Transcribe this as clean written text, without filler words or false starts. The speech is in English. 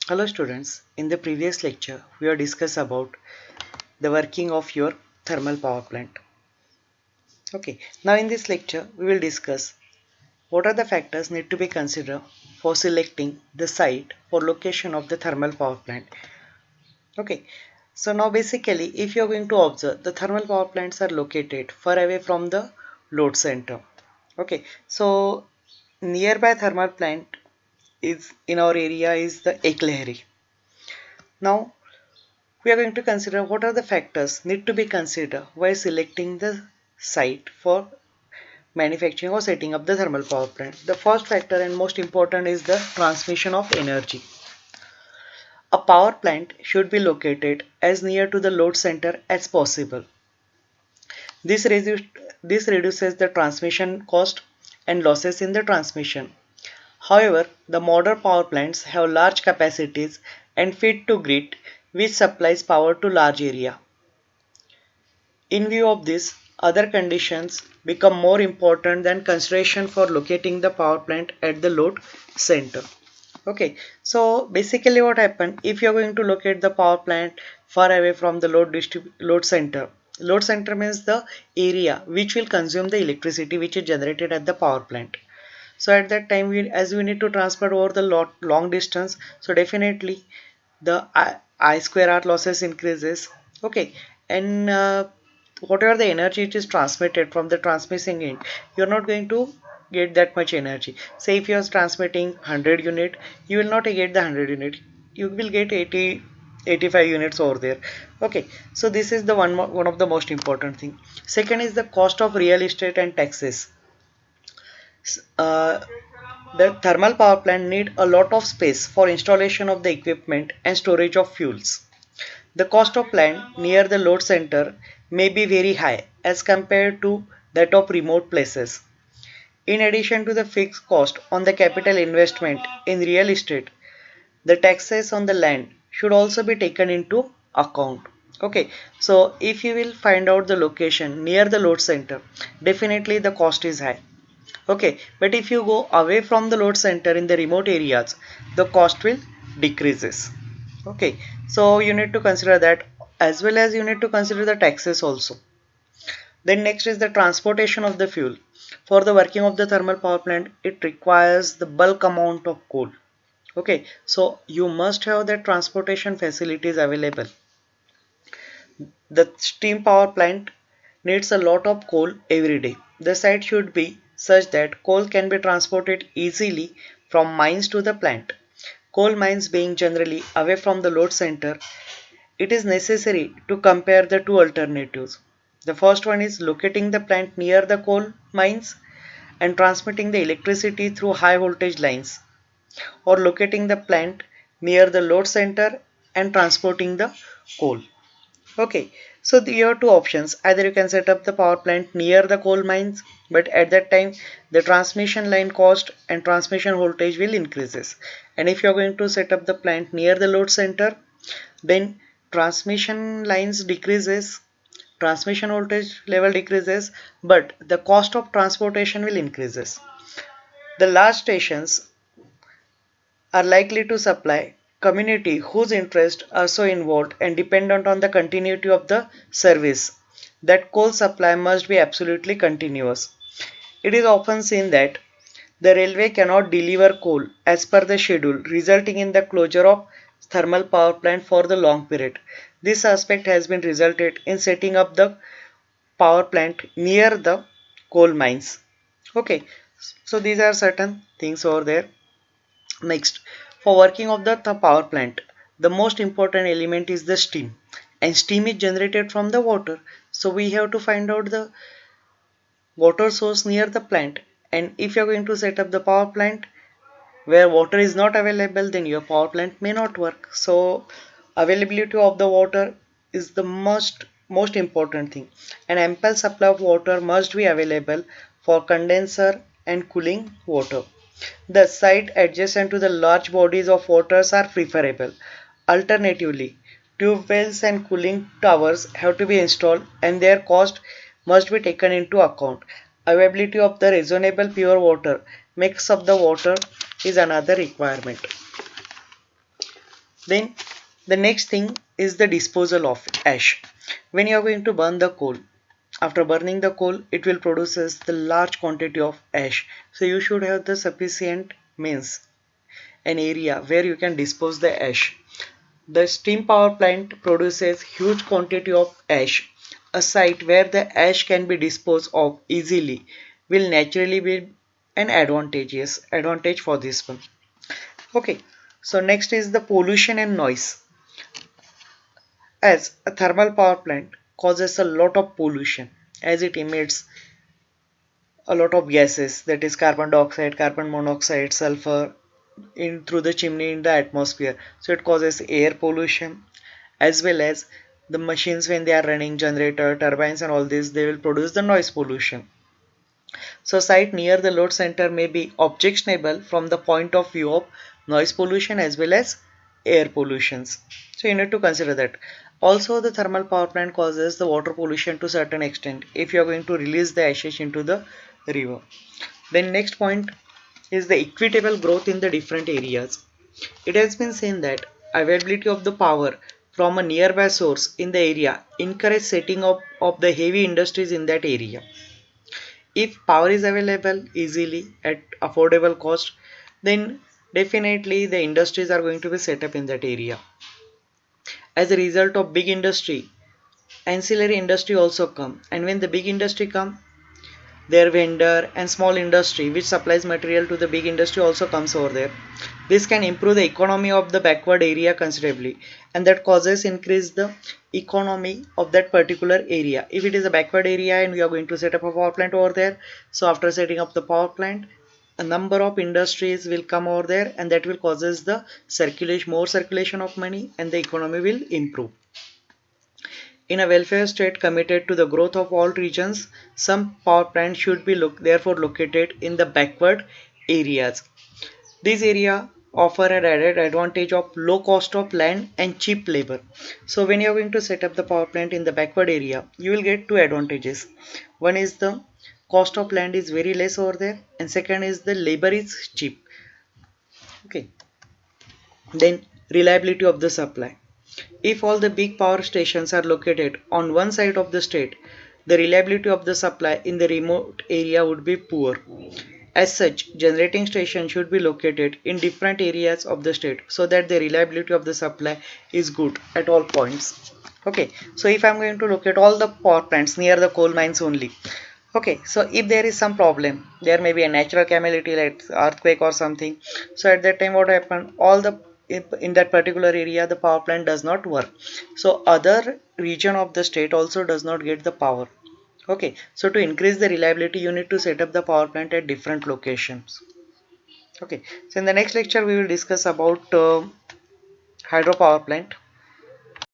Hello students, in the previous lecture we have discussed about the working of your thermal power plant. Okay, now in this lecture we will discuss what are the factors need to be considered for selecting the site for location of the thermal power plant. Okay, so now basically if you are going to observe, the thermal power plants are located far away from the load center. Okay, so nearby thermal plant is in our area is the Eklehri. Now we are going to consider what are the factors need to be considered while selecting the site for manufacturing or setting up the thermal power plant. The first factor and most important is the transmission of energy. A power plant should be located as near to the load center as possible. This, reduce, this reduces the transmission cost and losses in the transmission. However, the modern power plants have large capacities and feed to grid which supplies power to large area. In view of this, other conditions become more important than consideration for locating the power plant at the load center. Okay, so basically what happened if you're going to locate the power plant far away from the load center. Load center means the area which will consume the electricity which is generated at the power plant. So at that time, as we need to transport over the long distance, so definitely the I square R losses increases. Okay, and whatever the energy it is transmitted from the transmitting end, you're not going to get that much energy. Say if you're transmitting 100 unit, you will not get the 100 unit. You will get 85 units over there. Okay, so this is the one of the most important thing. Second is the cost of real estate and taxes. Uh, the thermal power plant need a lot of space for installation of the equipment and storage of fuels. The cost of land near the load center may be very high as compared to that of remote places. In addition to the fixed cost on the capital investment in real estate, the taxes on the land should also be taken into account. Okay, so if you will find out the location near the load center, definitely the cost is high. Okay, but if you go away from the load center in the remote areas, the cost will decreases. Okay, so you need to consider that as well as you need to consider the taxes also. Then next is the transportation of the fuel. For the working of the thermal power plant, it requires the bulk amount of coal. Okay, so you must have the transportation facilities available. The steam power plant needs a lot of coal every day. The site should be such that coal can be transported easily from mines to the plant. Coal mines being generally away from the load center, it is necessary to compare the two alternatives. The first one is locating the plant near the coal mines and transmitting the electricity through high voltage lines, or locating the plant near the load center and transporting the coal. Okay, so you have two options. Either you can set up the power plant near the coal mines, but at that time the transmission line cost and transmission voltage will increases. And if you are going to set up the plant near the load center, then transmission lines decreases, transmission voltage level decreases, but the cost of transportation will increases. The large stations are likely to supply community whose interests are so involved and dependent on the continuity of the service that coal supply must be absolutely continuous. It is often seen that the railway cannot deliver coal as per the schedule, resulting in the closure of thermal power plant for the long period. This aspect has been resulted in setting up the power plant near the coal mines. Okay, so these are certain things over there. Next, for working of the power plant, the most important element is the steam, and steam is generated from the water. So we have to find out the water source near the plant. And if you are going to set up the power plant where water is not available, then your power plant may not work. So availability of the water is the most important thing. An ample supply of water must be available for condenser and cooling water. The site adjacent to the large bodies of waters are preferable. Alternatively, tube wells and cooling towers have to be installed and their cost must be taken into account. Availability of the reasonable pure water mix of the water is another requirement. Then the next thing is the disposal of ash. When you are going to burn the coal, after burning the coal, it will produces the large quantity of ash. So you should have the sufficient means, an area where you can dispose the ash. The steam power plant produces huge quantity of ash. A site where the ash can be disposed of easily will naturally be an advantage for this one. Okay, so next is the pollution and noise. As a thermal power plant causes a lot of pollution as it emits a lot of gases, that is carbon dioxide, carbon monoxide, sulfur in through the chimney in the atmosphere. So it causes air pollution, as well as the machines when they are running, generator, turbines and all this, they will produce the noise pollution. So site near the load center may be objectionable from the point of view of noise pollution as well as air pollutions. So you need to consider that. Also the thermal power plant causes the water pollution to certain extent if you are going to release the ashes into the river. Then next point is the equitable growth in the different areas. It has been seen that availability of the power from a nearby source in the area encourage setting up of the heavy industries in that area. If power is available easily at affordable cost, then definitely the industries are going to be set up in that area. As a result of big industry, ancillary industry also come, and when the big industry come, their vendor and small industry which supplies material to the big industry also comes over there. This can improve the economy of the backward area considerably, and that causes increase the economy of that particular area. If it is a backward area and we are going to set up a power plant over there, so after setting up the power plant, a number of industries will come over there, and that will causes the circulation, more circulation of money, and the economy will improve. In a welfare state committed to the growth of all regions, some power plants should be therefore located in the backward areas. These areas offer an added advantage of low cost of land and cheap labor. So when you are going to set up the power plant in the backward area, you will get two advantages. One is the cost of land is very less over there, and second is the labor is cheap. Okay. Then reliability of the supply. If all the big power stations are located on one side of the state, the reliability of the supply in the remote area would be poor. As such, generating stations should be located in different areas of the state so that the reliability of the supply is good at all points. Okay, so if I'm going to look at all the power plants near the coal mines only. Okay, so if there is some problem, there may be a natural calamity like earthquake or something. So at that time, what happened? All the in that particular area, the power plant does not work. So other region of the state also does not get the power. Okay, so to increase the reliability, you need to set up the power plant at different locations. Okay, so in the next lecture, we will discuss about hydropower plant.